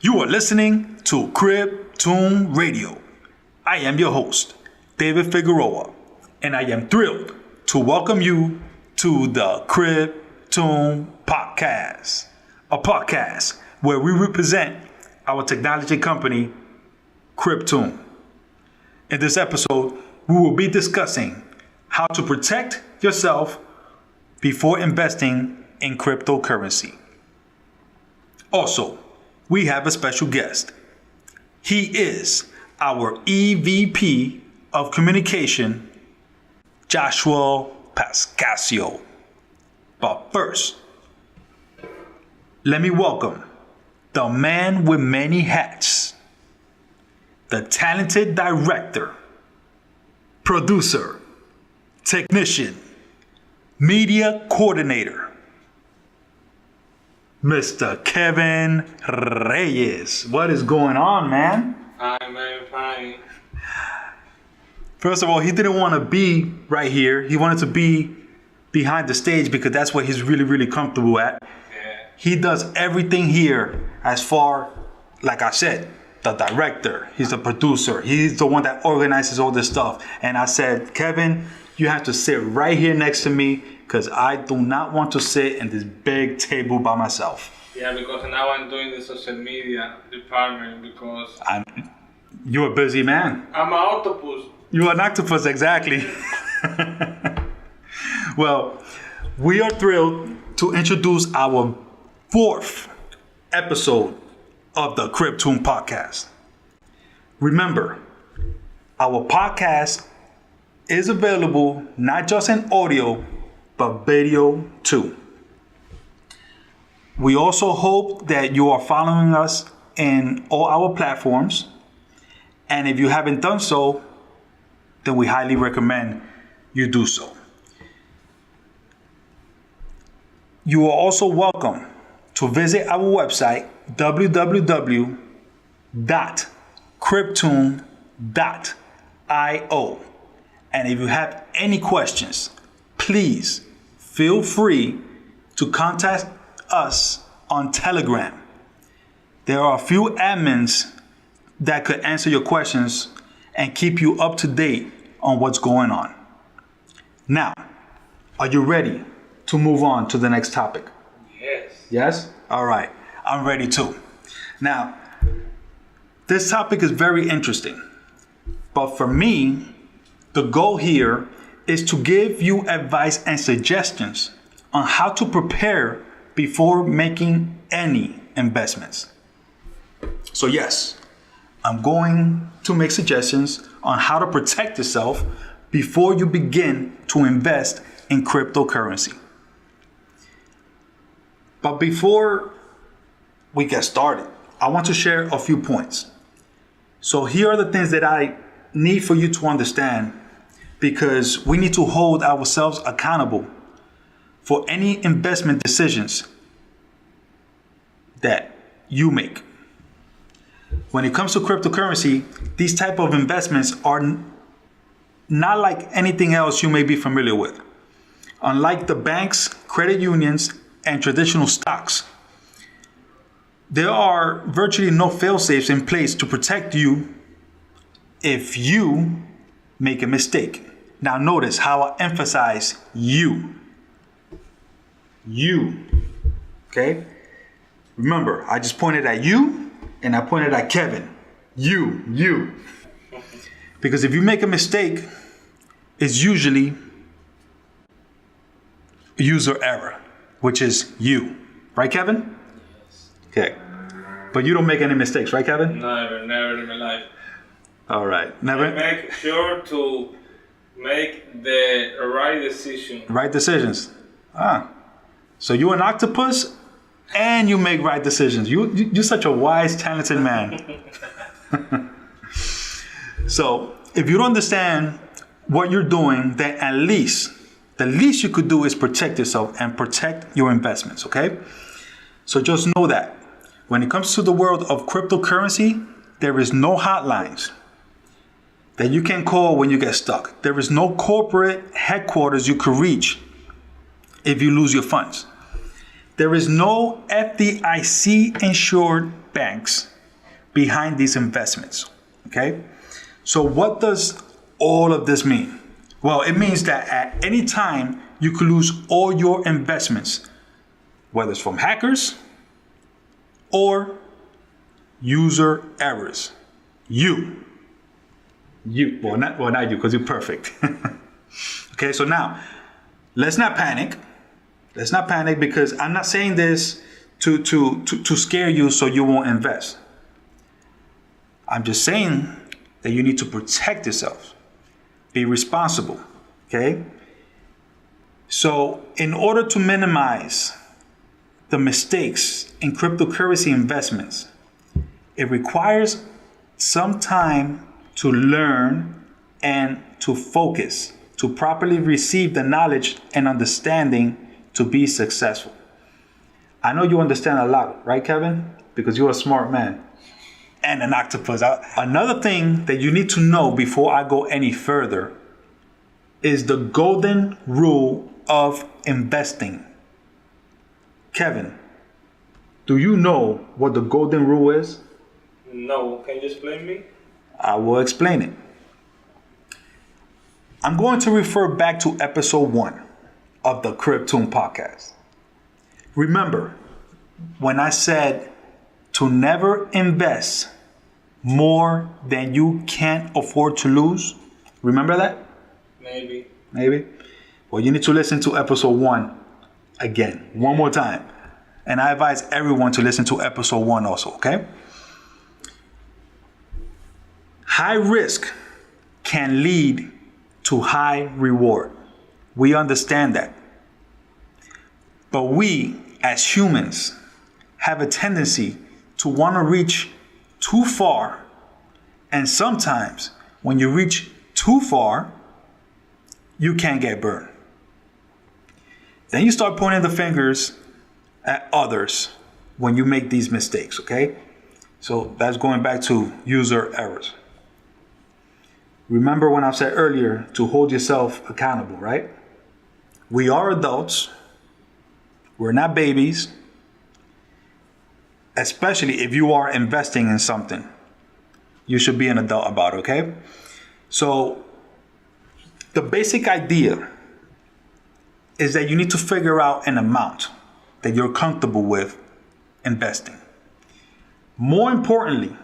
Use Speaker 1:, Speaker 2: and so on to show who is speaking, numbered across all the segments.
Speaker 1: You are listening to Cryptune Radio. I am your host, David Figueroa, and I am thrilled to welcome you to the Cryptune Podcast, a podcast where we represent our technology company, Cryptune. In this episode, we will be discussing how to protect yourself before investing in cryptocurrency. Also, we have a special guest. He is our EVP of Communication, Joswal Pascasio. But first, let me welcome the man with many hats, the talented director, producer, technician, media coordinator, Mr. Kevin Reyes. What is going on, man?
Speaker 2: Fine.
Speaker 1: First of all, he didn't want to be right here. He wanted to be behind the stage because that's what he's really comfortable at.
Speaker 2: Yeah.
Speaker 1: He does everything here as far, like I said, the director, he's the producer, he's the one that organizes all this stuff. And I said, Kevin, you have to sit right here next to me because I do not want to sit in this big table by myself.
Speaker 2: Yeah, because now I'm doing the social media department because
Speaker 1: You're a busy man.
Speaker 2: I'm an octopus.
Speaker 1: You're an octopus, exactly. Well, we are thrilled to introduce our 4th episode of the Cryptune Podcast. Remember, our podcast is available not just in audio, but video too. We also hope that you are following us in all our platforms. And if you haven't done so, then we highly recommend you do so. You are also welcome to visit our website, www.cryptune.io. And if you have any questions, please feel free to contact us on Telegram. There are a few admins that could answer your questions and keep you up to date on what's going on. Now, are you ready to move on to the next topic?
Speaker 2: Yes.
Speaker 1: Yes? All right. I'm ready too. Now, this topic is very interesting. But for me, the goal here is to give you advice and suggestions on how to prepare before making any investments. So yes, I'm going to make suggestions on how to protect yourself before you begin to invest in cryptocurrency. But before we get started, I want to share a few points. So here are the things that I need for you to understand, because we need to hold ourselves accountable for any investment decisions that you make. When it comes to cryptocurrency, these type of investments are not like anything else you may be familiar with. Unlike the banks, credit unions, and traditional stocks, there are virtually no fail-safes in place to protect you if you make a mistake. Now notice how I emphasize you. You. Okay? Remember, I just pointed at you and I pointed at Kevin. You. Because if you make a mistake, it's usually user error, which is you. Right, Kevin?
Speaker 2: Yes.
Speaker 1: Okay. But you don't make any mistakes, right, Kevin?
Speaker 2: Never in my life.
Speaker 1: All right. Never.
Speaker 2: I make sure to make the right decision.
Speaker 1: Right decisions. So you're an octopus and you make right decisions. You're such a wise, talented man. So if you don't understand what you're doing, then the least you could do is protect yourself and protect your investments, okay? So just know that when it comes to the world of cryptocurrency, there is no hotlines that you can call when you get stuck. There is no corporate headquarters you could reach if you lose your funds. There is no FDIC insured banks behind these investments. Okay? So what does all of this mean? Well, it means that at any time you could lose all your investments, whether it's from hackers or user errors. Well, not you, because you're perfect. Okay, so now let's not panic. Let's not panic, because I'm not saying this to scare you so you won't invest. I'm just saying that you need to protect yourself. Be responsible. Okay? So in order to minimize the mistakes in cryptocurrency investments, it requires some time to learn and to focus, to properly receive the knowledge and understanding to be successful. I know you understand a lot, right, Kevin? Because you're a smart man and an octopus. Another thing that you need to know before I go any further is the golden rule of investing. Kevin, do you know what the golden rule is?
Speaker 2: No, can you explain me?
Speaker 1: I will explain it. I'm going to refer back to episode 1 of the Cryptune Podcast. Remember when I said to never invest more than you can't afford to lose? Remember that?
Speaker 2: Maybe.
Speaker 1: Well, you need to listen to episode 1 again, one more time. And I advise everyone to listen to episode 1 also, okay? High risk can lead to high reward. We understand that. But we, as humans, have a tendency to want to reach too far. And sometimes when you reach too far, you can get burned. Then you start pointing the fingers at others when you make these mistakes, okay? So that's going back to user errors. Remember when I said earlier to hold yourself accountable, right? We are adults. We're not babies. Especially if you are investing in something. You should be an adult about it, okay? So the basic idea is that you need to figure out an amount that you're comfortable with investing. More importantly,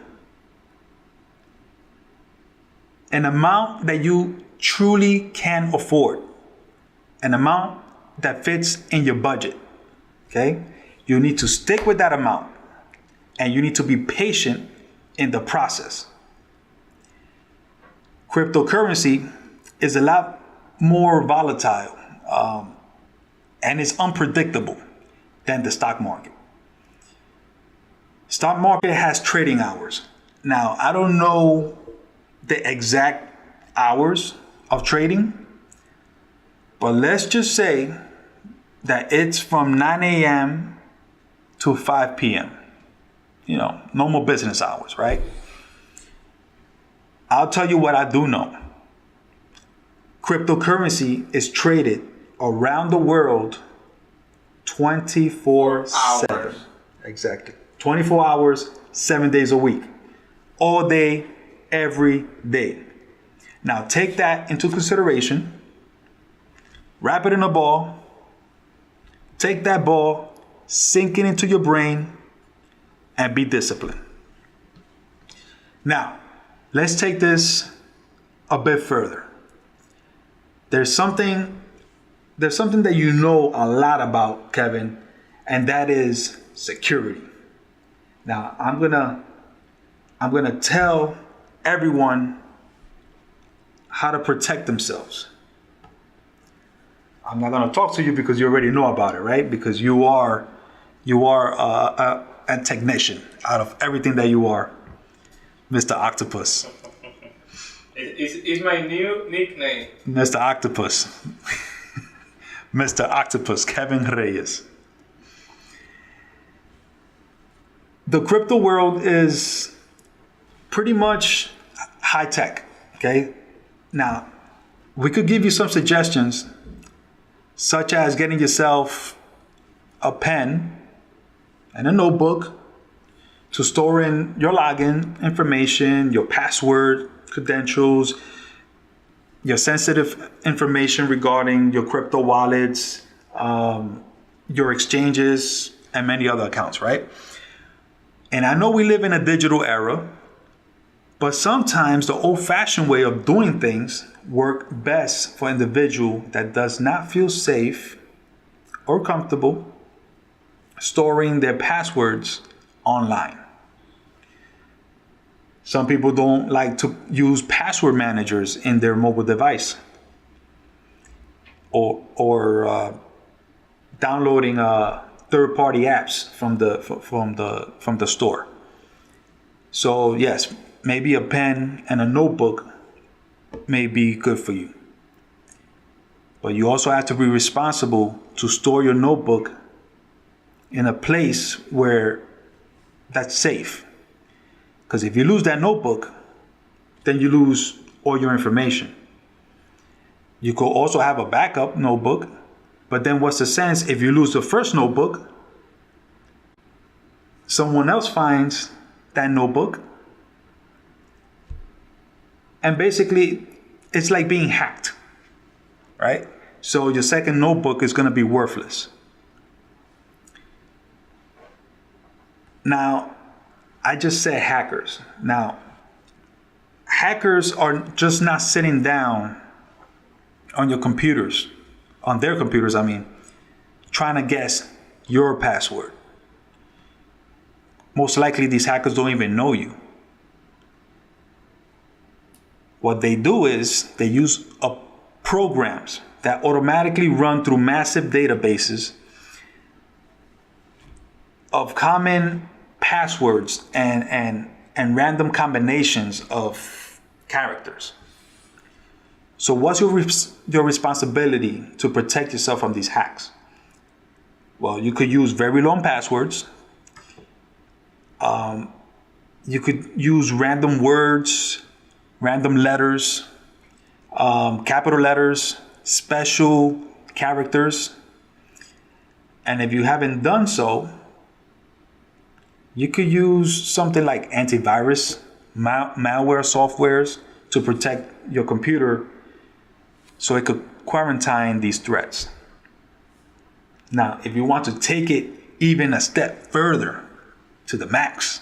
Speaker 1: an amount that you truly can afford. An amount that fits in your budget. Okay? You need to stick with that amount. And you need to be patient in the process. Cryptocurrency is a lot more volatile and it's unpredictable than the stock market. Stock market has trading hours. Now, I don't know the exact hours of trading, but let's just say that it's from 9 a.m. to 5 p.m. You know, normal business hours, right? I'll tell you what I do know. Cryptocurrency is traded around the world 24/7. Exactly. 24 hours, 7 days a week. All day, every day. Now take that into consideration. Wrap it in a ball. Take that ball, sink it into your brain, and be disciplined. Now, let's take this a bit further. There's something that you know a lot about, Kevin, and that is security. Now, I'm gonna tell everyone how to protect themselves. I'm not gonna talk to you because you already know about it, right? Because you are a technician out of everything that you are, Mr. Octopus.
Speaker 2: It's my new nickname.
Speaker 1: Mr. Octopus. Mr. Octopus, Kevin Reyes. The crypto world is pretty much high tech, okay? Now, we could give you some suggestions, such as getting yourself a pen and a notebook to store in your login information, your password, credentials, your sensitive information regarding your crypto wallets, your exchanges, and many other accounts, right? And I know we live in a digital era, but sometimes the old-fashioned way of doing things work best for an individual that does not feel safe or comfortable storing their passwords online. Some people don't like to use password managers in their mobile device, or downloading third-party apps from the store. So yes, maybe a pen and a notebook may be good for you, but you also have to be responsible to store your notebook in a place where that's safe. Because if you lose that notebook, then you lose all your information. You could also have a backup notebook, but then what's the sense if you lose the first notebook, someone else finds that notebook, and basically it's like being hacked, right? So your second notebook is going to be worthless. Now, I just said hackers. Now, hackers are just not sitting down on your computers, on their computers, trying to guess your password. Most likely these hackers don't even know you. What they do is they use programs that automatically run through massive databases of common passwords and random combinations of characters. So what's your responsibility to protect yourself from these hacks? Well, you could use very long passwords. You could use random words, random letters, capital letters, special characters. And if you haven't done so, you could use something like antivirus, malware softwares to protect your computer so it could quarantine these threats. Now, if you want to take it even a step further to the max,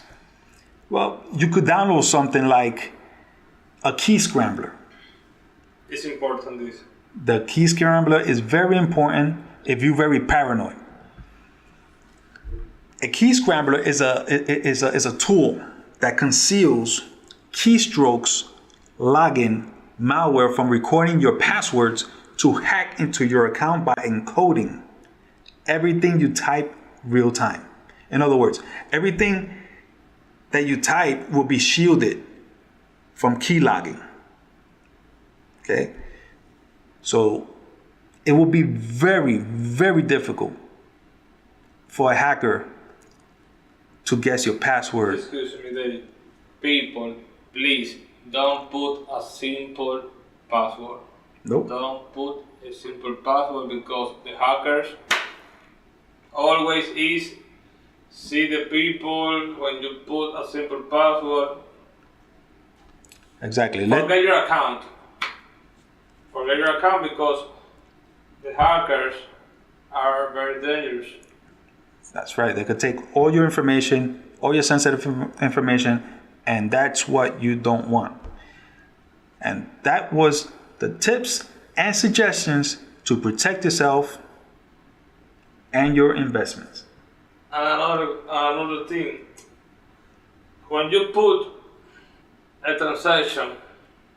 Speaker 1: well, you could download something like a key scrambler.
Speaker 2: It's important, this.
Speaker 1: The key scrambler is very important if you're very paranoid. A key scrambler is a tool that conceals keystrokes, login, malware from recording your passwords to hack into your account by encoding everything you type real time. In other words, everything that you type will be shielded from key logging. Okay? So it will be very, very difficult for a hacker to guess your password.
Speaker 2: Excuse me, David. People, please don't put a simple password.
Speaker 1: Nope.
Speaker 2: Don't put a simple password, because the hackers always see the people when you put a simple password.
Speaker 1: Exactly.
Speaker 2: Forget your account. Forget your account, because the hackers are very dangerous.
Speaker 1: That's right. They could take all your information, all your sensitive information, and that's what you don't want. And that was the tips and suggestions to protect yourself and your investments.
Speaker 2: And another thing, when you put a transaction,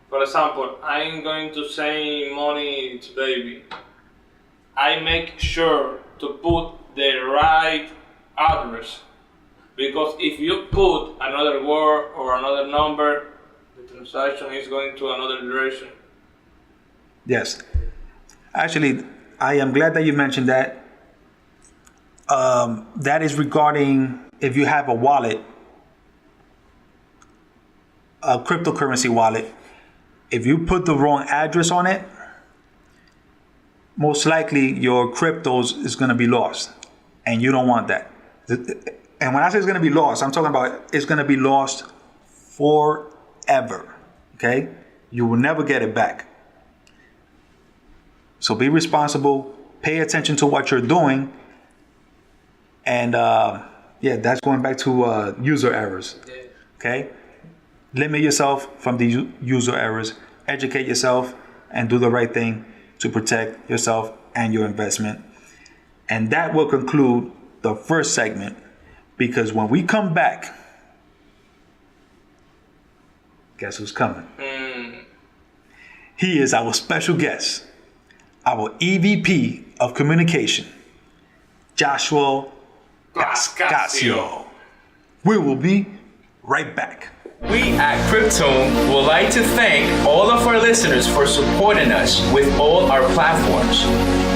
Speaker 2: for example, I'm going to send money to David, I make sure to put the right address, because if you put another word or another number, the transaction is going to another direction.
Speaker 1: Yes. Actually, I am glad that you mentioned that. That is regarding if you have a wallet, a cryptocurrency wallet. If you put the wrong address on it, most likely your cryptos is going to be lost, and you don't want that. And when I say it's going to be lost, I'm talking about it's going to be lost forever. Okay? You will never get it back. So be responsible. Pay attention to what you're doing. And that's going back to user errors. Okay? Limit yourself from the user errors. Educate yourself and do the right thing to protect yourself and your investment. And that will conclude the first segment, because when we come back, guess who's coming? He is our special guest, our EVP of communication, Joswal Pascasio. We will be right back.
Speaker 3: We at Cryptune would like to thank all of our listeners for supporting us with all our platforms.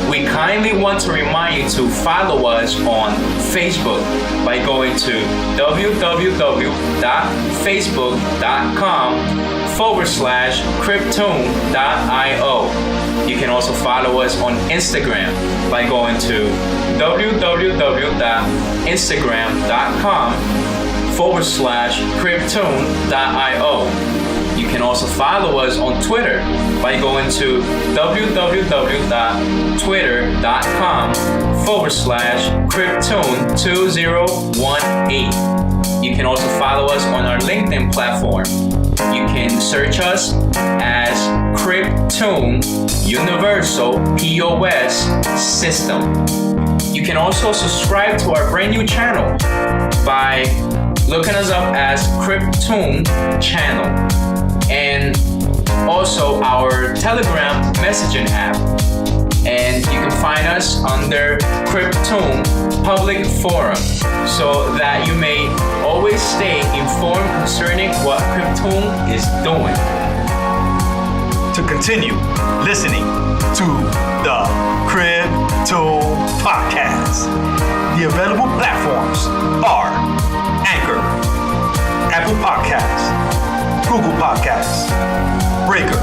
Speaker 3: We kindly want to remind you to follow us on Facebook by going to www.facebook.com/Cryptune.io. You can also follow us on Instagram by going to www.instagram.com/Cryptune.io. You can also follow us on Twitter by going to www.twitter.com/Cryptune2018. You can also follow us on our LinkedIn platform. You can search us as Cryptune Universal POS System. You can also subscribe to our brand new channel by looking us up as Cryptune Channel, and also our Telegram messaging app. And you can find us under Cryptune Public Forum, so that you may always stay informed concerning what Cryptune is doing.
Speaker 1: To continue listening to the Cryptune Podcast, the available platforms are Anchor, Apple Podcasts, Google Podcasts, Breaker,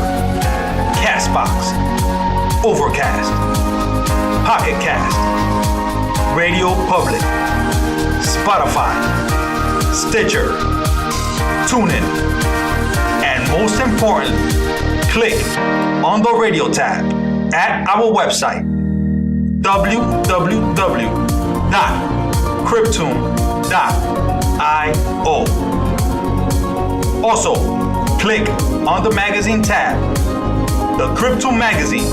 Speaker 1: Castbox, Overcast, Pocket Cast, Radio Public, Spotify, Stitcher, TuneIn, and most important, click on the radio tab at our website, www.cryptune.io. Also, click on the magazine tab. The Cryptune magazine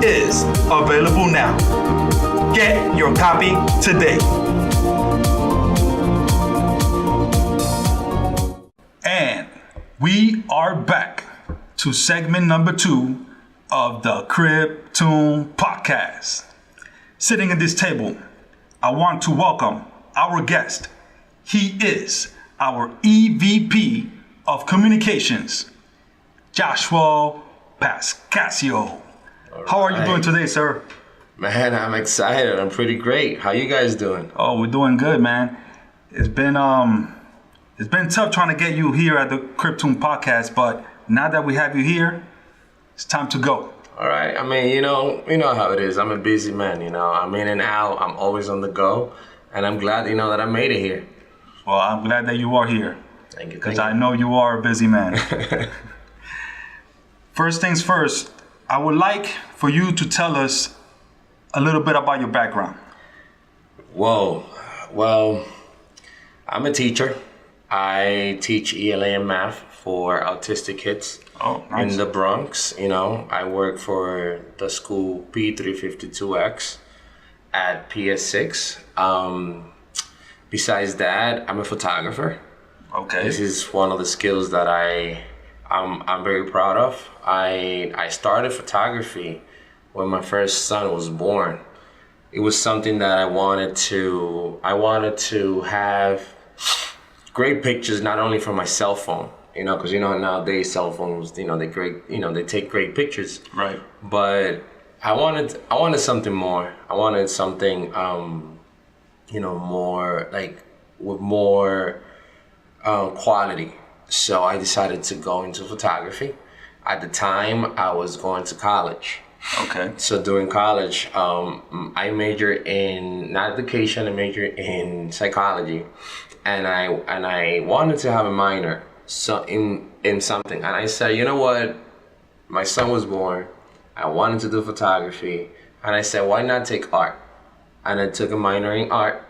Speaker 1: is available now. Get your copy today. And we are back to segment number 2 of the Cryptune Podcast. Sitting at this table, I want to welcome our guest. He is our EVP of Communications, Joswal Pascasio. How are you doing today, sir?
Speaker 4: Man, I'm excited. I'm pretty great. How you guys doing?
Speaker 1: Oh, we're doing good, man. It's been tough trying to get you here at the Cryptune Podcast, but now that we have you here, it's time to go.
Speaker 4: All right. I mean, you know how it is. I'm a busy man. I'm in and out. I'm always on the go, and I'm glad that I made it here.
Speaker 1: Well, I'm glad that you are here.
Speaker 4: Thank you.
Speaker 1: Because I know you are a busy man. First things first, I would like for you to tell us a little bit about your background.
Speaker 4: Whoa. Well, I'm a teacher. I teach ELA and math for autistic kids in the Bronx. I work for the school P352X at PS6. Besides that, I'm a photographer.
Speaker 1: Okay.
Speaker 4: This is one of the skills that I'm very proud of. I started photography when my first son was born. It was something that I wanted to have great pictures, not only from my cell phone, because nowadays cell phones, they take great pictures.
Speaker 1: Right.
Speaker 4: But I wanted something more. I wanted something, more like with more quality. So I decided to go into photography. At the time, I was going to college.
Speaker 1: Okay.
Speaker 4: So during college, I majored in not education, I majored in psychology, and I wanted to have a minor in something. And I said, you know what? My son was born. I wanted to do photography, and I said, why not take art? And I took a minor in art,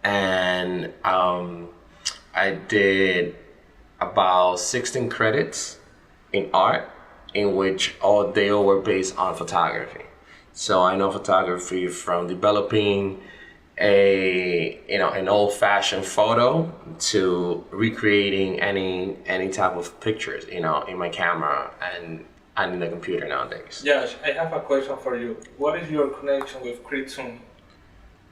Speaker 4: and I did about 16 credits in art, in which all they all were based on photography. So I know photography from developing an old-fashioned photo to recreating any type of pictures, in my camera and in the computer nowadays.
Speaker 2: Josh, I have a question for you. What is your connection with Cryptune?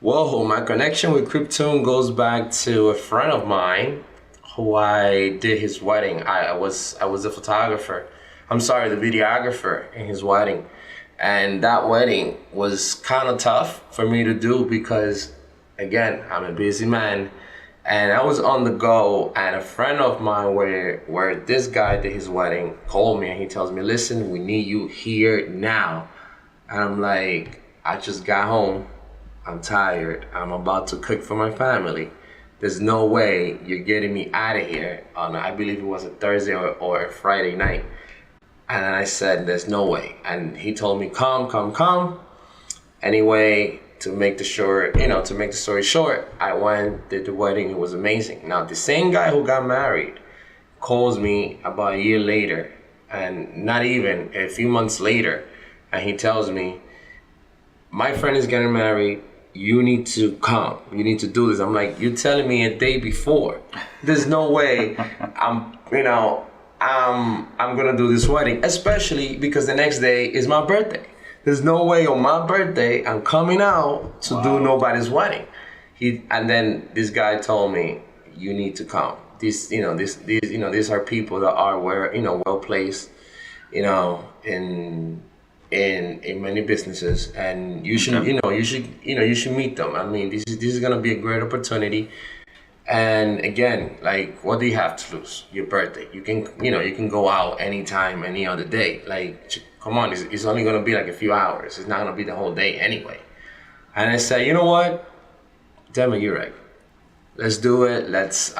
Speaker 4: Whoa, my connection with Cryptune goes back to a friend of mine who I did his wedding. I was a photographer. I'm sorry, the videographer in his wedding. And that wedding was kind of tough for me to do because, again, I'm a busy man. And I was on the go, and a friend of mine where this guy did his wedding called me, and he tells me, listen, we need you here now. And I'm like, I just got home. I'm tired. I'm about to cook for my family. There's no way you're getting me out of here on, I believe it was a Thursday or a Friday night. And I said, there's no way. And he told me, come. Anyway, to make the story short, I went, did the wedding. It was amazing. Now, the same guy who got married calls me about a year later, and not even a few months later, and he tells me, my friend is getting married. You need to come. You need to do this. I'm like, you're telling me a day before. There's no way I'm gonna do this wedding, especially because the next day is my birthday. There's no way on my birthday I'm coming out to do nobody's wedding. And then this guy told me, you need to come. These are people that are well placed, in many businesses, and you should you should meet them. I mean, this is gonna be a great opportunity. And again, like, what do you have to lose? Your birthday. You can go out anytime, any other day. Like, come on, it's only gonna be like a few hours. It's not gonna be the whole day anyway. And I said, you know what? Damn it, you're right. Let's do it. Let's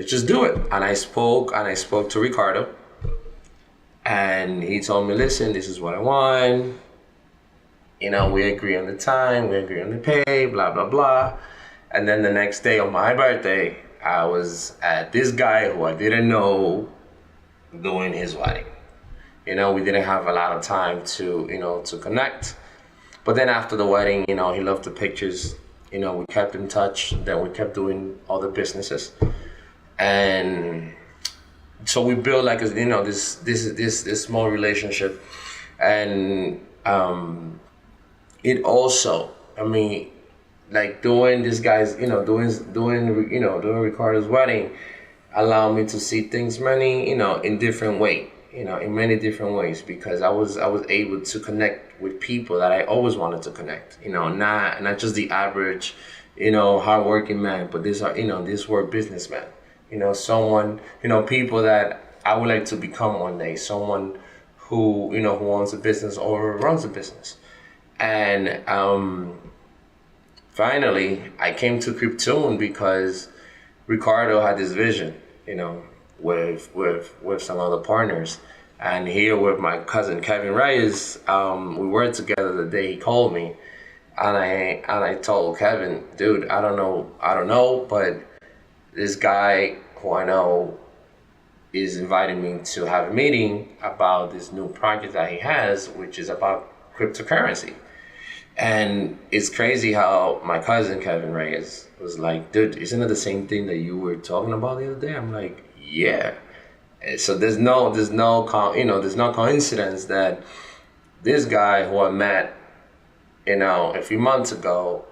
Speaker 4: just do it. And I spoke to Ricardo. And he told me, listen, this is what I want. We agree on the time, we agree on the pay, blah, blah, blah. And then the next day on my birthday, I was at this guy who I didn't know doing his wedding. We didn't have a lot of time to connect. But then after the wedding, he loved the pictures. We kept in touch. Then we kept doing other businesses. And so we built like this small relationship, and it also, like doing this guy's, doing Ricardo's wedding, allowed me to see things in different way, in many different ways, because I was able to connect with people that I always wanted to connect, not just the average, hardworking man, but these were businessmen. Someone, people that I would like to become one day, someone who owns a business or runs a business. And finally, I came to Cryptune because Ricardo had this vision, with some other partners. And here with my cousin Kevin Reyes, we worked together the day he called me. And I told Kevin, dude, I don't know, but this guy who I know is inviting me to have a meeting about this new project that he has, which is about cryptocurrency. And it's crazy how my cousin Kevin Reyes was like, dude, isn't it the same thing that you were talking about the other day? I'm like, yeah. So there's no coincidence that this guy who I met, a few months ago,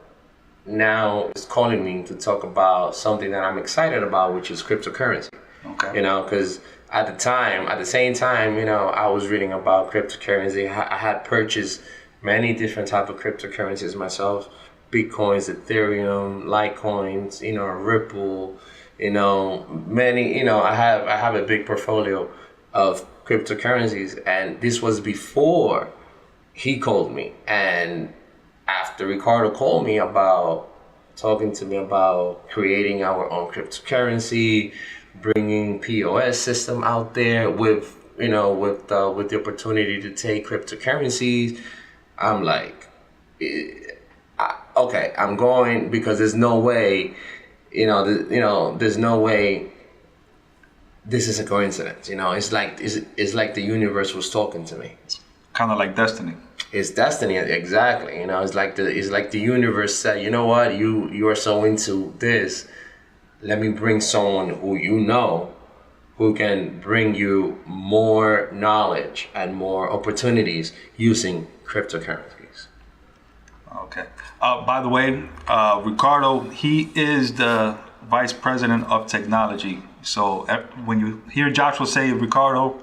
Speaker 4: now is calling me to talk about something that I'm excited about, which is cryptocurrency. Okay. Because at the same time, I was reading about cryptocurrency. I had purchased many different types of cryptocurrencies myself: Bitcoins, Ethereum, Litecoins, Ripple, many. I have a big portfolio of cryptocurrencies, and this was before he called me, and after Ricardo called me about talking to me about creating our own cryptocurrency, bringing POS system out there with the opportunity to take cryptocurrencies, I'm like, okay, I'm going, because there's no way, there's no way this is a coincidence. It's like the universe was talking to me.
Speaker 1: Kind of like destiny.
Speaker 4: It's destiny, exactly. It's like the universe said, you know what, you are so into this. Let me bring someone who can bring you more knowledge and more opportunities using cryptocurrencies.
Speaker 1: Okay. By the way, Ricardo, he is the Vice President of Technology. So when you hear Joshua say Ricardo,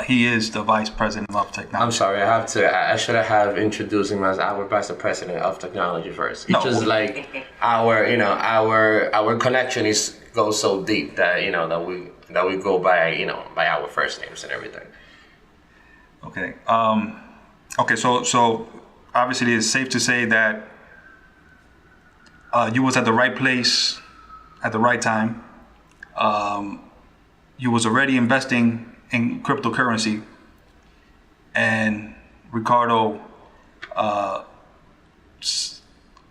Speaker 1: he is the Vice President of Technology.
Speaker 4: I'm sorry, I should have introduced him as our Vice President of Technology first. It's just like our connection goes so deep that that we go by by our first names and everything.
Speaker 1: Okay. Okay. So obviously it's safe to say that you was at the right place at the right time. You was already investing in cryptocurrency, and Ricardo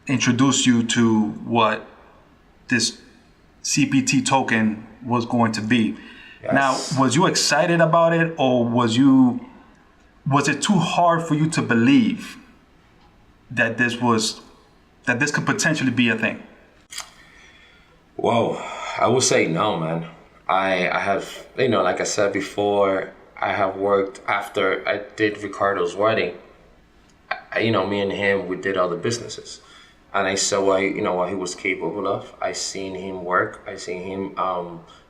Speaker 1: introduced you to what this CPT token was going to be.
Speaker 4: Yes.
Speaker 1: Now, was you excited about it, or was it too hard for you to believe that this could potentially be a thing?
Speaker 4: Whoa, I would say no, man. I have, like I said before, I have worked after I did Ricardo's wedding. Me and him, we did other businesses, and I saw what he was capable of. I seen him work. I seen him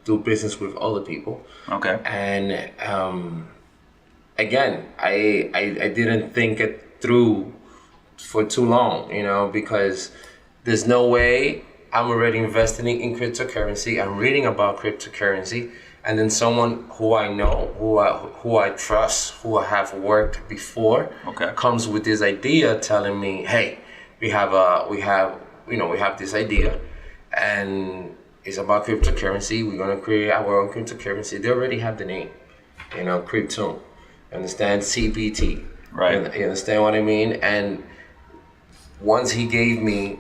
Speaker 4: do business with other people.
Speaker 1: Okay.
Speaker 4: And again, I didn't think it through for too long, because there's no way. I'm already investing in cryptocurrency. I'm reading about cryptocurrency, and then someone who I know, who I trust, who I have worked before, comes with this idea, telling me, "Hey, we have this idea, and it's about cryptocurrency. We're gonna create our own cryptocurrency." They already have the name, Cryptune. Understand? CPT.
Speaker 1: Right.
Speaker 4: You understand what I mean? And once he gave me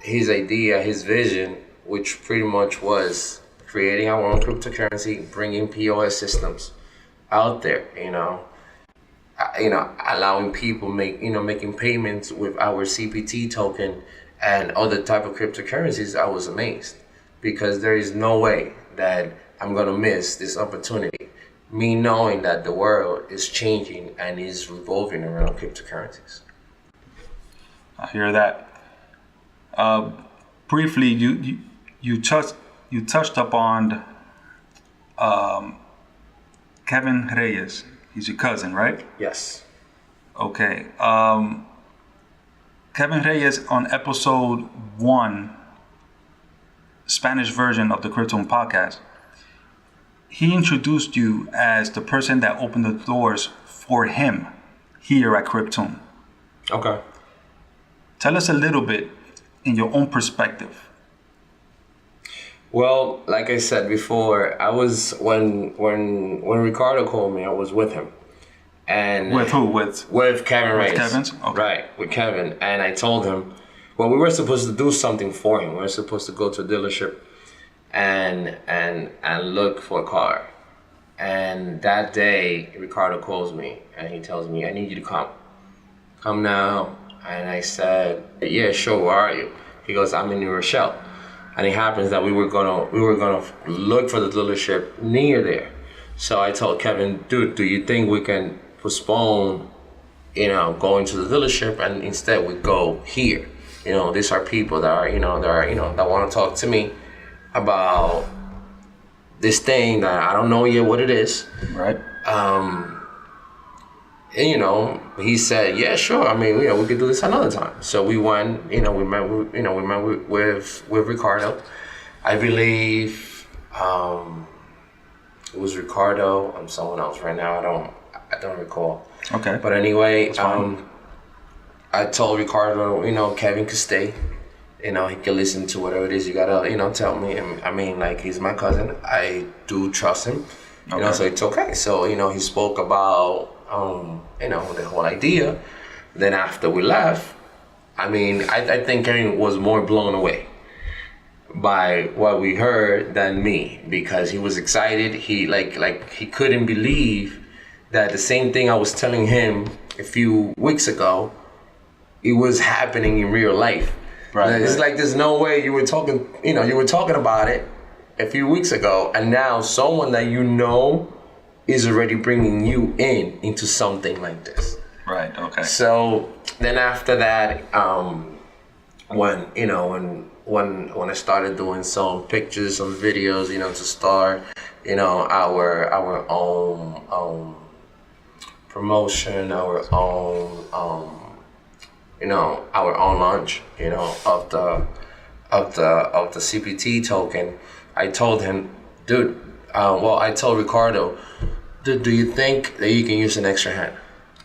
Speaker 4: his idea, his vision, which pretty much was creating our own cryptocurrency, bringing POS systems out there, allowing people making payments with our CPT token and other type of cryptocurrencies. I was amazed, because there is no way that I'm gonna miss this opportunity. Me knowing that the world is changing and is revolving around cryptocurrencies.
Speaker 1: I hear that. Briefly, you touched upon Kevin Reyes. He's your cousin, right?
Speaker 4: Yes.
Speaker 1: Okay. Kevin Reyes on episode 1, Spanish version of the Cryptune Podcast, he introduced you as the person that opened the doors for him here at Cryptune.
Speaker 4: Okay.
Speaker 1: Tell us a little bit in your own perspective.
Speaker 4: Well, like I said before, I was when Ricardo called me, I was with him. And
Speaker 1: with who?
Speaker 4: With Kevin Reyes.
Speaker 1: With Kevin's? Okay.
Speaker 4: Right, with Kevin. And I told him, well, we were supposed to do something for him. We were supposed to go to a dealership and look for a car. And that day, Ricardo calls me and he tells me, "I need you to come. Come now." And I said, "Yeah, sure, where are you?" He goes, "I'm in New Rochelle." And it happens that we were gonna look for the dealership near there. So I told Kevin, "Dude, do you think we can postpone, going to the dealership, and instead we go here? These are people that are, that want to talk to me about this thing that I don't know yet what it is."
Speaker 1: Right.
Speaker 4: And, he said, "Yeah, sure. I mean, we could do this another time." So we went. We met with Ricardo. I believe it was Ricardo and someone else. Right now, I don't recall.
Speaker 1: Okay.
Speaker 4: But anyway,
Speaker 1: fine.
Speaker 4: I told Ricardo, Kevin could stay. He could listen to whatever it is you gotta, tell me. And I mean, like, he's my cousin. I do trust him.
Speaker 1: Okay.
Speaker 4: So it's okay. So, he spoke about, the whole idea. Then after we left, I mean, I think Kevin was more blown away by what we heard than me, because he was excited. He he couldn't believe that the same thing I was telling him a few weeks ago, it was happening in real life.
Speaker 1: Right.
Speaker 4: It's like there's no way you were talking about it a few weeks ago, and now someone that is already bringing you into something like this.
Speaker 1: Right. Okay.
Speaker 4: So then after that, when I started doing some pictures, some videos, to start, our own promotion, our own launch, of the CPT token, I told him, dude. I told Ricardo, dude, do you think that you can use an extra hand?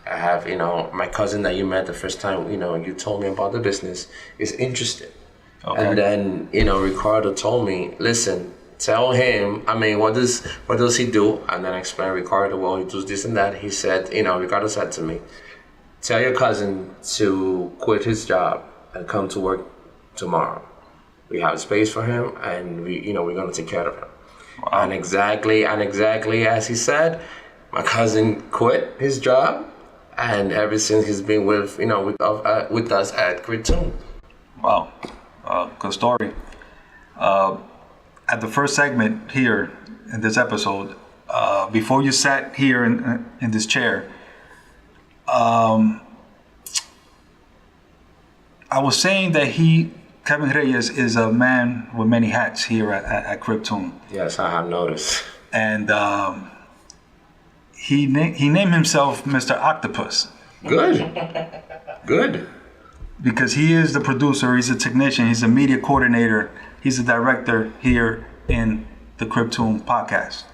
Speaker 4: I have, my cousin that you met the first time, you told me about the business, is interested. Okay. And then, Ricardo told me, listen, tell him, I mean, what does he do? And then I explained Ricardo, well, he does this and that. He said, Ricardo said to me, tell your cousin to quit his job and come to work tomorrow. We have space for him, and we're going to take care of him. Wow. And exactly as he said, my cousin quit his job, and ever since he's been with us at Cryptune.
Speaker 1: Wow, good story. At the first segment here in this episode, before you sat here in this chair, I was saying that Kevin Reyes is a man with many hats here at Cryptune.
Speaker 4: Yes, I have noticed.
Speaker 1: And he named himself Mr. Octopus.
Speaker 4: Good.
Speaker 1: Because he is the producer, he's a technician, he's a media coordinator, he's a director here in the Cryptune Podcast.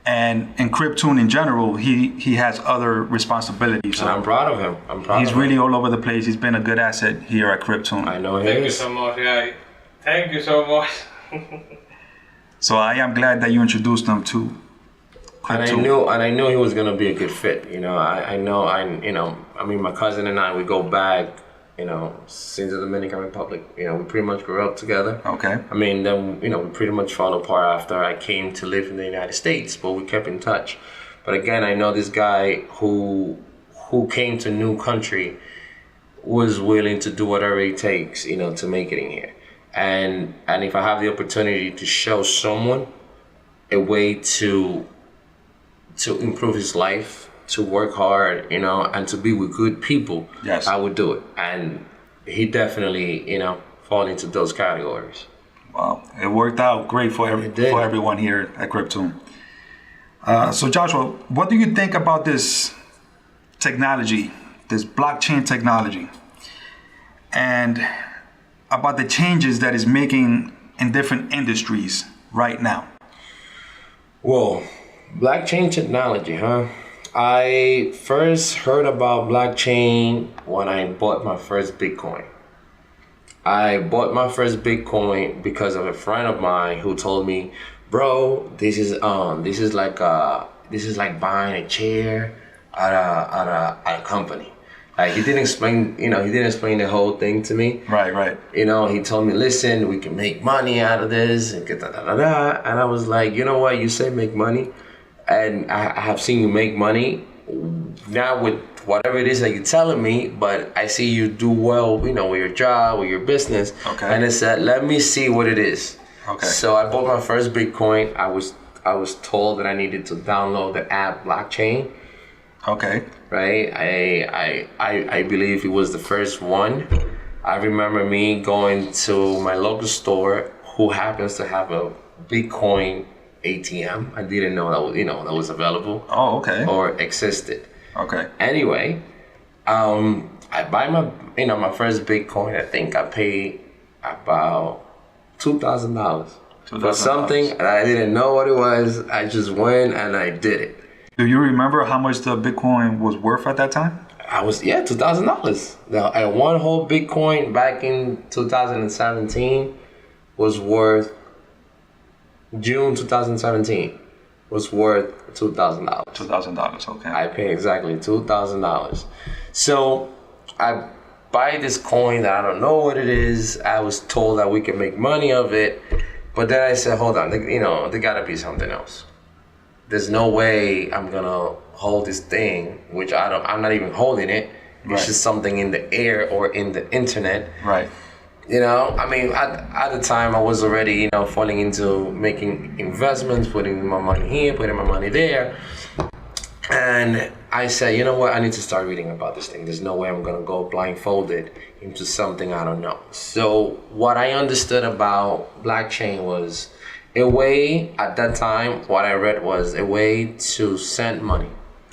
Speaker 1: And in Cryptune in general, he has other responsibilities. So
Speaker 4: and I'm proud of him.
Speaker 1: He's really all over the place. He's been a good asset here at Cryptune.
Speaker 4: I know he
Speaker 2: Thank
Speaker 4: is.
Speaker 2: you so much, guy. Thank you so much.
Speaker 4: So
Speaker 1: I am glad that you introduced him to Cryptune.
Speaker 4: And I knew he was gonna be a good fit. I mean, my cousin and I, we go back, since the Dominican Republic. We pretty much grew up together.
Speaker 1: Okay.
Speaker 4: I mean, then, we pretty much fell apart after I came to live in the United States, but we kept in touch. But again, I know this guy who came to a new country was willing to do whatever it takes, to make it in here. And if I have the opportunity to show someone a way to improve his life, to work hard, and to be with good people,
Speaker 1: yes,
Speaker 4: I would do it. And he definitely, fall into those categories.
Speaker 1: Wow, it worked out great for everyone here at Cryptune. So Joshua, what do you think about this technology, this blockchain technology, and about the changes that it's making in different industries right now?
Speaker 4: Well, blockchain technology, huh? I first heard about blockchain when I bought my first Bitcoin. I bought my first Bitcoin because of a friend of mine who told me, bro, this is like buying a chair at a company. Like, he didn't explain the whole thing to me.
Speaker 1: Right.
Speaker 4: He told me, listen, we can make money out of this, and and I was like, you know what, you say make money, and I have seen you make money, not with whatever it is that you're telling me, but I see you do well, with your job, with your business.
Speaker 1: Okay.
Speaker 4: And I said, let me see what it is.
Speaker 1: Okay.
Speaker 4: So I bought my first Bitcoin. I was told that I needed to download the app Blockchain.
Speaker 1: Okay.
Speaker 4: Right? I believe it was the first one. I remember me going to my local store, who happens to have a Bitcoin ATM. I didn't know that was available.
Speaker 1: Oh, okay.
Speaker 4: Or existed.
Speaker 1: Okay.
Speaker 4: Anyway, I buy my first Bitcoin. I think I paid about $2,000 for something, and I didn't know what it was. I just went and I did it.
Speaker 1: Do you remember how much the Bitcoin was worth at that time?
Speaker 4: $2,000. Now, and one whole Bitcoin back in 2017 was worth June 2017 was worth $2,000.
Speaker 1: $2,000. Okay.
Speaker 4: I paid exactly $2,000. So I buy this coin that I don't know what it is. I was told that we can make money of it, but then I said, hold on, there gotta be something else. There's no way I'm gonna hold this thing, which I'm not even holding it. It's just something in the air or in the internet.
Speaker 1: Right.
Speaker 4: I mean, at the time I was already, falling into making investments, putting my money here, putting my money there. And I said, you know what, I need to start reading about this thing. There's no way I'm gonna go blindfolded into something I don't know. So what I understood about blockchain was a way, at that time, what I read was a way to send money.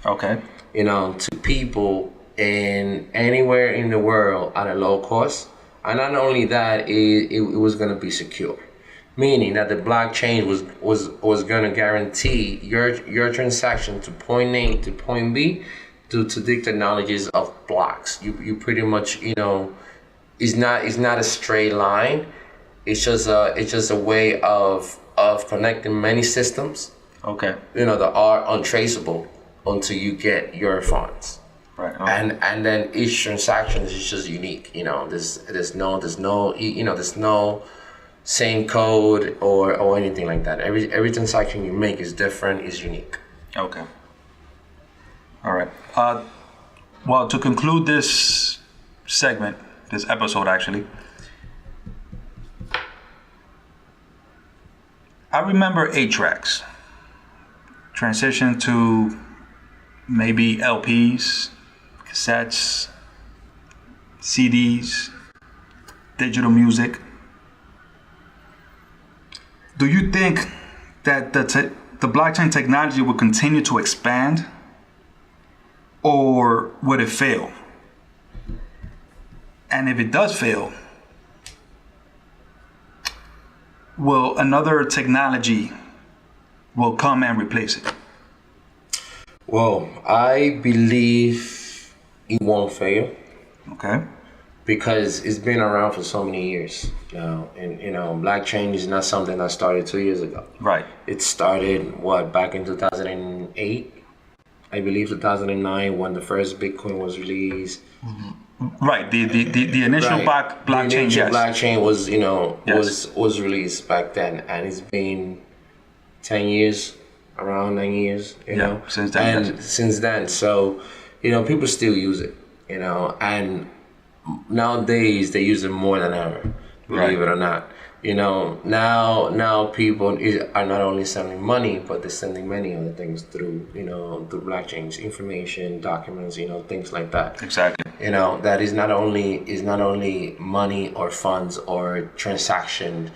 Speaker 1: Okay.
Speaker 4: To people in anywhere in the world at a low cost. And not only that, it was going to be secure, meaning that the blockchain was going to guarantee your transaction to point A to point B due to the technologies of blocks. You pretty much it's not a straight line. It's just a way of connecting many systems. Okay. That are untraceable until you get your funds. Right. Okay. And then each transaction is just unique. There's no same code or anything like that. Every transaction you make is different, is unique.
Speaker 1: Okay. All right. Well, to conclude this segment, this episode actually, I remember 8 tracks. Transition to maybe LPs, cassettes, CDs, digital music. Do you think that the blockchain technology will continue to expand, or would it fail? And if it does fail, will another technology will come and replace it?
Speaker 4: Well, I believe it won't fail. Okay. Because it's been around for so many years now, and blockchain is not something that started 2 years ago. Right. It started back in 2008, I believe 2009, when the first Bitcoin was released.
Speaker 1: Mm-hmm. Right. The initial blockchain. The initial
Speaker 4: blockchain was released back then, and it's been 10 years, around 9 years. Since then. And since then, so people still use it. And nowadays they use it more than ever, believe it or not. Now people are not only sending money, but they're sending many other things through blockchains, information, documents, things like that. Exactly. That is not only money or funds or transaction.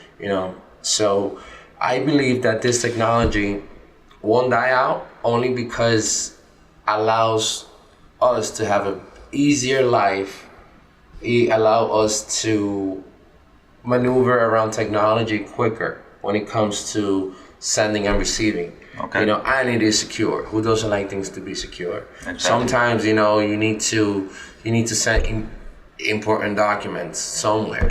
Speaker 4: So I believe that this technology won't die out, only because allows us to have an easier life. It allows us to maneuver around technology quicker when it comes to sending and receiving. Okay. And it is secure. Who doesn't like things to be secure? Exactly. Sometimes you need to send important documents somewhere.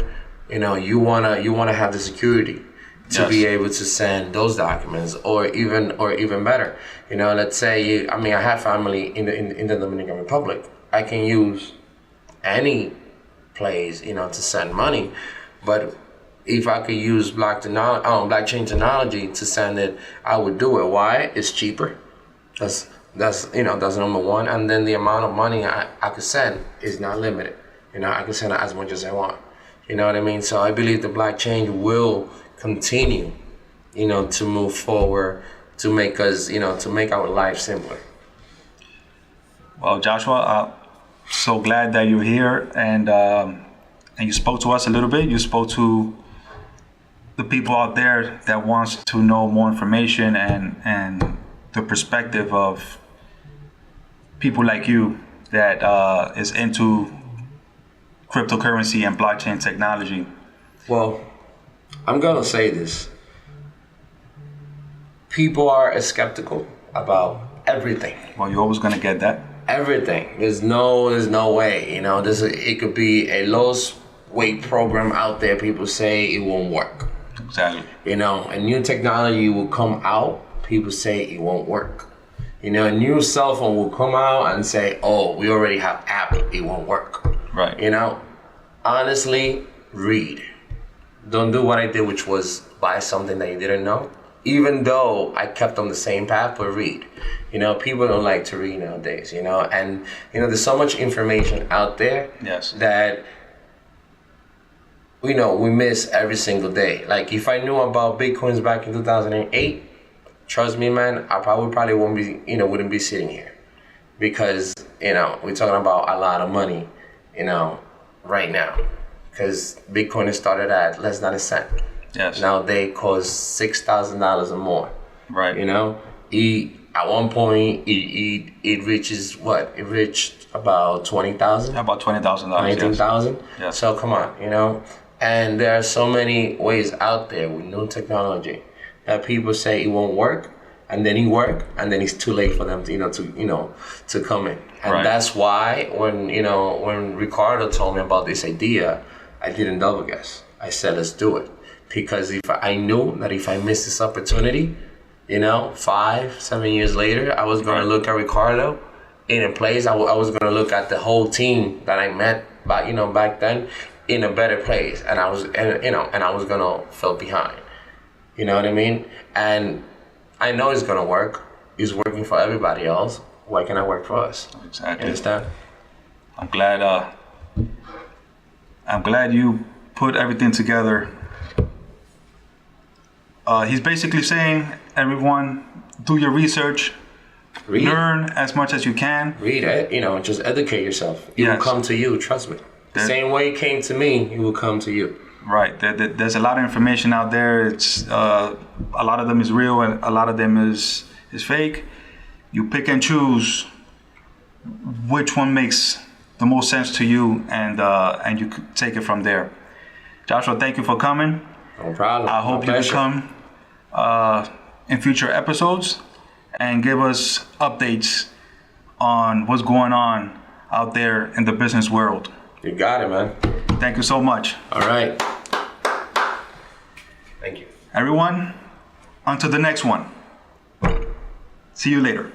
Speaker 4: You wanna have the security to be able to send those documents, or even better. Let's say I have family in the Dominican Republic. I can use any place to send money, but if I could use blockchain technology to send it, I would do it. Why? It's cheaper. That's number one. And then the amount of money I could send is not limited. I can send as much as I want. You know what I mean? So I believe the blockchain will continue, to move forward, to make us, to make our life simpler.
Speaker 1: Well, Joshua, so glad that you're here, and you spoke to us a little bit. You spoke to the people out there that wants to know more information and the perspective of people like you that is into cryptocurrency and blockchain technology.
Speaker 4: Well, I'm gonna say this. People are skeptical about everything.
Speaker 1: Well, you're always gonna get that.
Speaker 4: Everything. There's no way. You know, it could be a low weight program out there. People say it won't work.
Speaker 1: Exactly.
Speaker 4: You know, a new technology will come out. People say it won't work. You know, a new cell phone will come out and say, "Oh, we already have Apple. It won't work."
Speaker 1: Right.
Speaker 4: You know, honestly, read. Don't do what I did, which was buy something that you didn't know. Even though I kept on the same path, but read. You know, people don't like to read nowadays, you know, and, you know, there's so much information out there that, you know, we miss every single day. Like, if I knew about Bitcoins back in 2008, trust me, man, I probably wouldn't be sitting here. Because, you know, we're talking about a lot of money, you know, right now. Because Bitcoin has started at less than a cent.
Speaker 1: Yes.
Speaker 4: Now they cost $6,000 or more.
Speaker 1: Right.
Speaker 4: You know, at one point it reaches what? It reached about 20,000.
Speaker 1: About $20,000.
Speaker 4: 19,000.
Speaker 1: Yes.
Speaker 4: So come on, you know, and there are so many ways out there with new technology that people say it won't work, and then it work, and then it's too late for them to come in. And that's why when Ricardo told me about this idea, I didn't double guess. I said, let's do it. Because if I knew that if I missed this opportunity, you know, 5-7 years later, I was going to look at Ricardo in a place. I was going to look at the whole team that I met back then in a better place. And I was going to feel behind. You know what I mean? And I know it's going to work. It's working for everybody else. Why can't it work for us?
Speaker 1: Exactly.
Speaker 4: You understand?
Speaker 1: I'm glad you put everything together. He's basically saying, everyone, do your research, learn as much as you can.
Speaker 4: Read it, just educate yourself. It will come to you, trust me. The same way it came to me, it will come to you.
Speaker 1: Right. There's a lot of information out there. It's a lot of them is real and a lot of them is fake. You pick and choose which one makes the most sense to you, and you could take it from there. Joshua, thank you for coming.
Speaker 4: No problem.
Speaker 1: I hope you can come in future episodes and give us updates on what's going on out there in the business world.
Speaker 4: You got it, man.
Speaker 1: Thank you so much.
Speaker 4: All right. Thank you.
Speaker 1: Everyone, on to the next one. See you later.